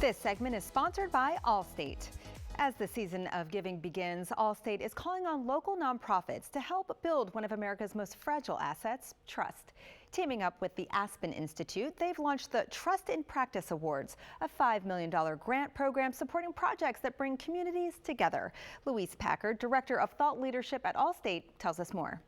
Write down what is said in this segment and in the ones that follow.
This segment is sponsored by Allstate. As the season of giving begins, Allstate is calling on local nonprofits to help build one of America's most fragile assets, trust. Teaming up with the Aspen Institute, they've launched the Trust in Practice Awards, a $5 million grant program supporting projects that bring communities together. Louise Packard, Director of Thought Leadership at Allstate, tells us more.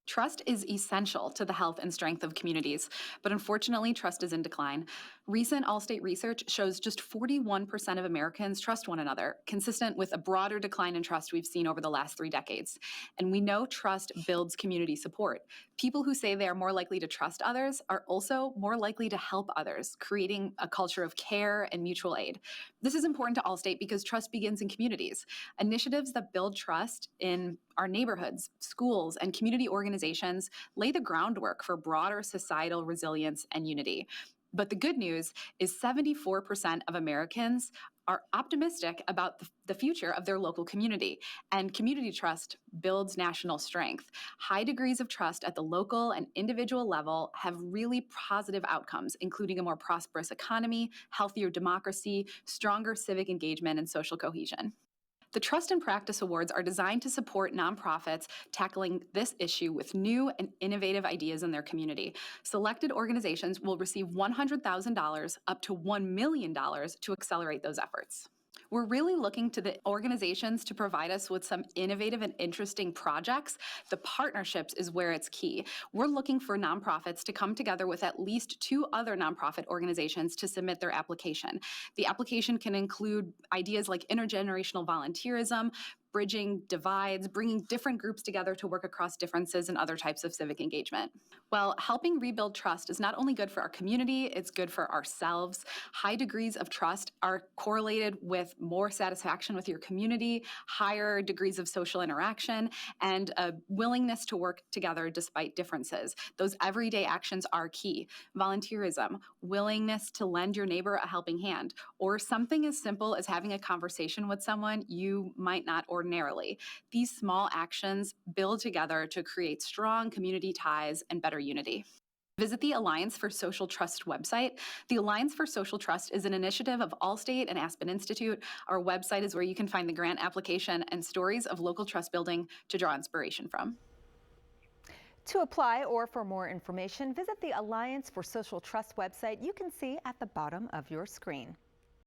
Trust is essential to the health and strength of communities, but unfortunately, trust is in decline. Recent Allstate research shows just 41% of Americans trust one another, consistent with a broader decline in trust we've seen over the last 3 decades. And we know trust builds community support. People who say they are more likely to trust others are also more likely to help others, creating a culture of care and mutual aid. This is important to Allstate because trust begins in communities. Initiatives that build trust in our neighborhoods, schools, and community organizations lay the groundwork for broader societal resilience and unity. But the good news is 74% of Americans are optimistic about the future of their local community, and community trust builds national strength. High degrees of trust at the local and individual level have really positive outcomes, including a more prosperous economy, healthier democracy, stronger civic engagement, and social cohesion. The Trust in Practice Awards are designed to support nonprofits tackling this issue with new and innovative ideas in their community. Selected organizations will receive $100,000 up to $1 million to accelerate those efforts. We're really looking to the organizations to provide us with some innovative and interesting projects. The partnerships is where it's key. We're looking for nonprofits to come together with at least 2 other nonprofit organizations to submit their application. The application can include ideas like intergenerational volunteerism, bridging divides, bringing different groups together to work across differences and other types of civic engagement. Well, helping rebuild trust is not only good for our community, it's good for ourselves. High degrees of trust are correlated with more satisfaction with your community, higher degrees of social interaction, and a willingness to work together despite differences. Those everyday actions are key. Volunteerism, willingness to lend your neighbor a helping hand, or something as simple as having a conversation with someone you might not ordinarily. These small actions build together to create strong community ties and better unity. Visit the Alliance for Social Trust website. The Alliance for Social Trust is an initiative of Allstate and Aspen Institute. Our website is where you can find the grant application and stories of local trust building to draw inspiration from. To apply or for more information, visit the Alliance for Social Trust website you can see at the bottom of your screen.